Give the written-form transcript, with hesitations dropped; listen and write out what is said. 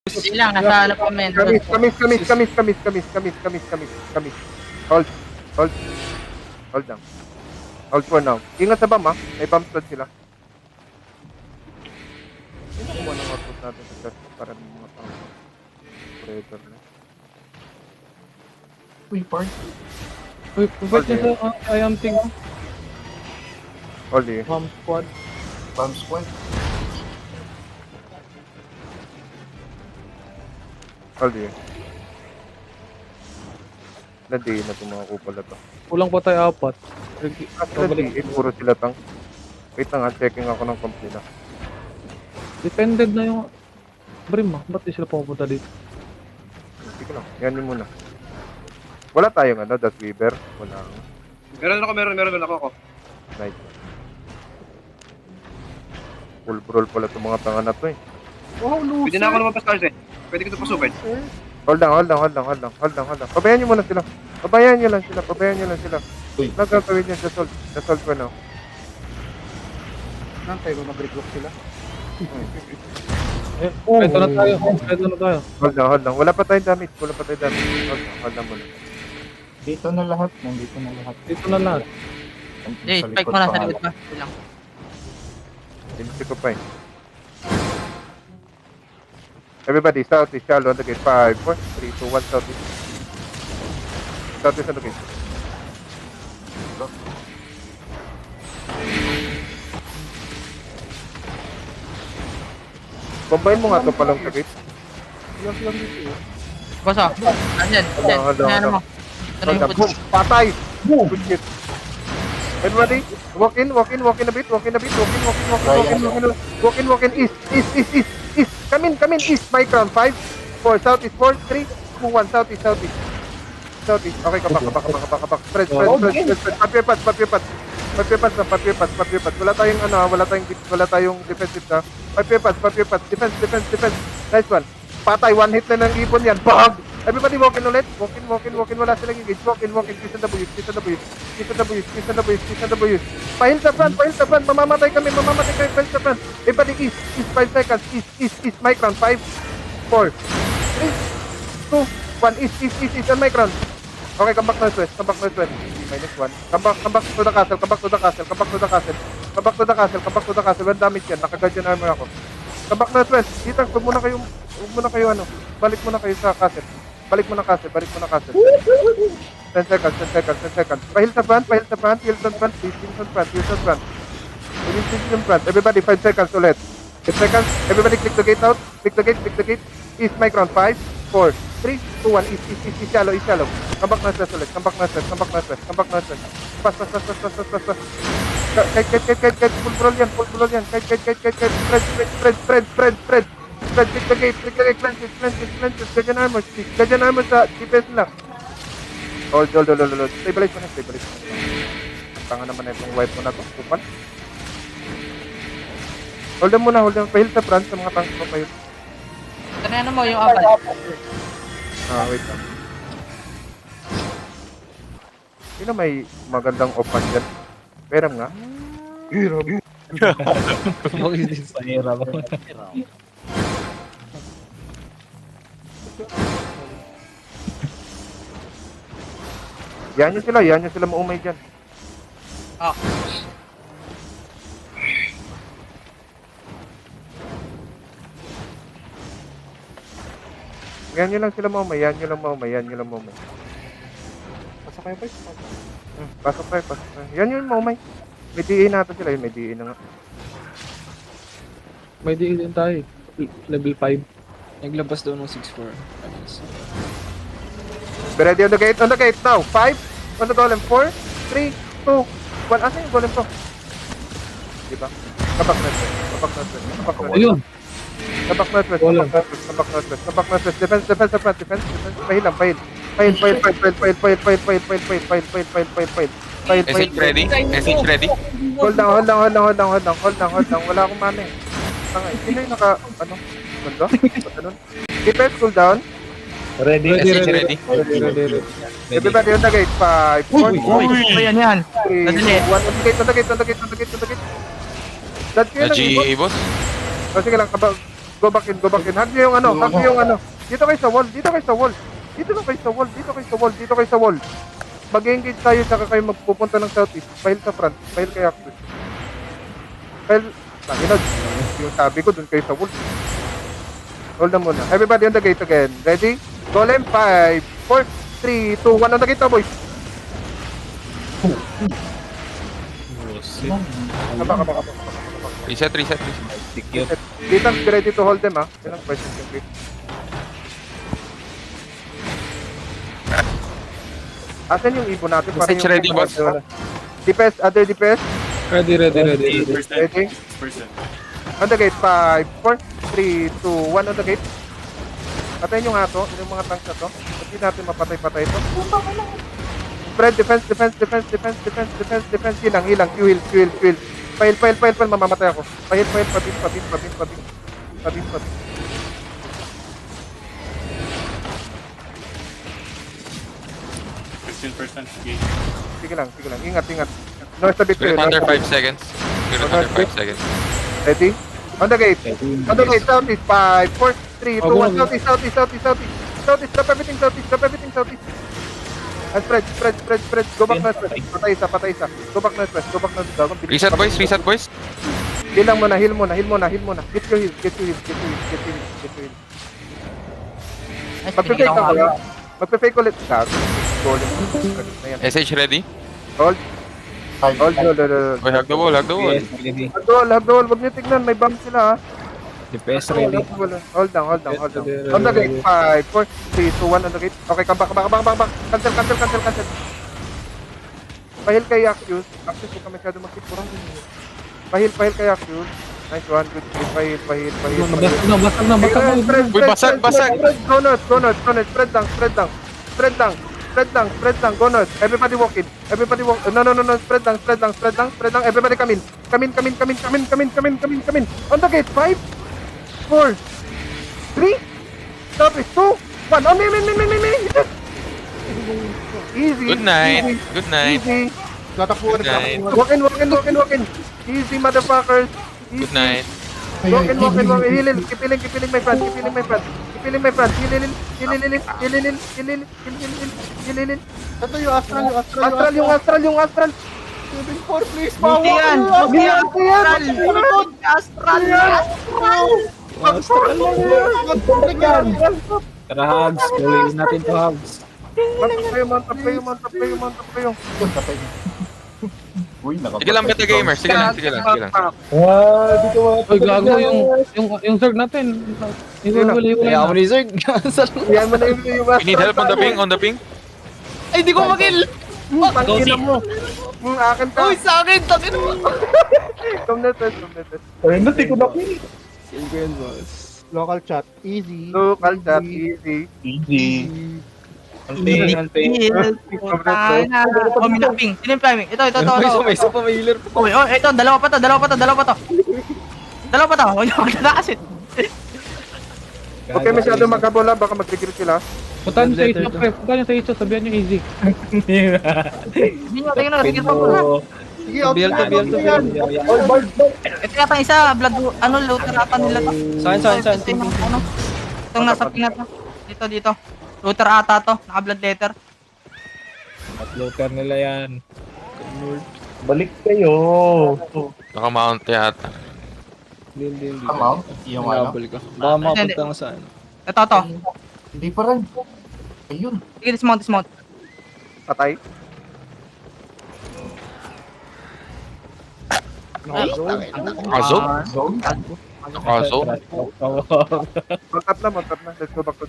Hindi lang, nasa ano pa men. Kamis. Hold. Hold lang. Hold for now. Ingat sa bomb ha. May bomb squad sila. Sino kumuha ng output natin sa chest para ng mga tao. Operator na. Uy, park. Uy, provide niya sa IAM thing. Hold eh. Bomb squad. Bomb squad. Hold eh. Nadi na itong mga kupala to. Kulang pa tayo 4. Actually, puro sila tang. Wait lang ha, checking ako ng complete na. Depended na yung Brim ah. Ba't di sila pumunta dito? Sige lang, yan yun muna. Wala tayong ano, Dust Weaver. Wala. Meron ako. Nice. Full brawl pala itong mga tanga na to eh. Wow, loser. Pwede na ako lumabas cars eh. Pwede ko ito pasubad. Hold lang. Pabayaan nyo muna sila. Pabayaan nyo lang sila. Uy. Nagkakawin nyo sa solve. Sa solve ko now. Nantay ko mag-reclock sila. Ito na tayo. Hold lang. Wala pa tayong damage. Hold lang muna. Dito na lahat. Nandito na lahat. Dito na lahat. Hindi, spike mo na sa likod pa. Hindi lang. Hindi ko pa eh. Everybody, southeast, shallow on the gate. 5, 4, 3, 2, 1, southeast. Southeast on the gate. Bombayin mo nga ito palang sa gate. Boss oh. Andyan. Hold on. Ano mo? Ano yung Boom! Patay! Good shit. Everybody, walk in a bit. East. Come in, east. My crown. 5, 4, southeast, 4, 3, 2, 1, southeast. Okay, kabak. Spread. Pop your pads. Wala tayong defensive na. Pop your pads. Defense. Nice one. Patay, one hit na ng ibon yan. Bag! Everybody walk in ulit. Walk in. Wala silang engage. Walk in. Kiss on the bush. Pahil sa front. Mamamatay kami. Pahil sa front. Everybody east. 5 seconds. East. My crown. 5, 4, 3, 2, 1. East. On my crown. Okay, come back northwest. -1. Come back to the castle. One damage yan. Naka-guardian armor ako. Come back northwest. Dito, huwag muna kayo ano. Balik muna kayo sa castle. Balik mo na castle. 10 seconds. Pahil sa front. Heels on front. Everybody, 5 seconds ulit. 10 seconds. Everybody click the gate out. Click the gate. East my ground. 5, 4, 3, 2, 1. East shallow. Come back northwest ulit. Pass. Kite. Full brawl yan. Kite. Click the gate. Cleanses. Guardian armor sa defense nila. Hold. Stabilize mo na. Tanga naman na itong wipe mo na to. Kupal. Hold on muna. Pahil sa front sa mga tanks mo. Pahil. Ano mo yung abal? Wait lang. Sino may magandang open dyan? Peram nga. Yan nyo sila maumay dyan. Ah. Yan nyo lang sila maumay. Pasok kayo, boys. Pasok tayo. Yan yung maumay. May DA natin sila. May DA na nga. May DA din tayo. Level 5. Naglabas daw ng 6-4. Be ready on the gate now. 5, on the golem. 4, 3, 2, 1. Asan yung golem to? Diba? Kabak northwest. Ayun. Kabak northwest. Defense sa front. Pahil. Message ready? Hold down. Wala akong mana eh. Sino yung naka, ano? Ganda? Defense cooldown. Ready. Everybody on the gate. 5, 4, 3, Yan. 2, 1. On the gate. Dad kayo lang. GA boss? Sige lang. Go back in. Hug nyo yung ano. Dito kayo sa wall. Dito kayo sa wall. Mag-engage tayo, tsaka kayo magpupunta ng southeast. File sa front. File kay Axis. File. Tanginod. Yung sabi ko, dun kayo sa wall. Hold on muna. Everybody on the gate again. Ready? Golem, 5, 4, 3, 2, 1 on the gate na, boys. Kaba. Reset. Dito, be ready to hold them, ha? Yan ang question yung gate. Asan yung ibon natin? Para Message ready, boss. DPS, other DPS. Ready. Ready? On the gate, 5, 4, 3, 2, 1 on the gate. Patayin yung ato, yung mga tanks na to. Hindi natin mapatay-patay ito. Spread, defense. Hilang. Q-heal. File. Mamamatay ako. File. Pabin. Sige lang. Ingat. Noise the bit We're kayo. under 5 seconds. Ready? On the gate, southeast, 5, 4, 3, 2, 1, southeast, drop everything southeast. And spread. Go back na spread. Patay isa. Go back na spread. Reset, boys. Heal muna. Get your heal. Magpe-fake ulit. Golem. SH ready. Hold. Boy, hug the wall. Hug the wall. Huwag niyo tignan, may bomb sila, ha. DPS ready. Hold down. On the gate, 5, 4, 3, 2, 1 on the gate. Okay, come back. Cancel. Pahil kay Axius. Axius, huwag ka masyado magsikurang. Pahil kay Axius. Nice one, good kill. Pahil. Basag na. Uy, basag. Go north. Spread lang. Go north. Everybody walk in. No. Spread lang. Everybody come in. On the gate, 5, 4, 3, 2, 1. Oh, me. Easy. Good night. Easy. Tatakbuhan Good night. Walk in. Easy, motherfuckers. Easy. Good night. Walk in. Heal. Keep healing my friend. Heal. Ito yung astral. Astral. 7-4, please. Buti yan. Tara, Hugs. Puliin natin to, Hugs. Mantap kayo. Uy, Sige lang, beta gamer. Sige lang. Uy, gago yung Zerg natin. Kaya ako ni Zerg. Yan mo na yung We need help on the ping. Ay, di ko mag-kill. Pangina mo. Akin ka. Uy, sa akin. Takin mo. Come na test. Hindi ko na kill. Sige yun, boss. Local chat. Easy. Local chat, easy. Minaping. Sino yung priming? Ito. May isa pa, may healer pa. Oh, ito, dalawa pa to. Dalawa pa to. Huwag niyo magdakasit. Okay, masyado magkabola. Baka mag-regret sila. Puntahan sa Icho, pre. Puntahan sa Icho. Sabihan nyo easy. Hindi nyo, tingnan na. Sige pa po na. Sige, BL to. Ito yata isa, looter ata nila to. Saan? Itong nasa ping na to. Dito. Looter ata to, naka-blood letter. Uploader nila yan. Balik kayo. Naka-mount yata. Hindi. Come out. Yung ano. Nabal ka. Baka makapunta nga saan. Ito. Hindi pa rin. Ayun. Sige, dismount. Patay. Kaso? Mount up na. Let's go back to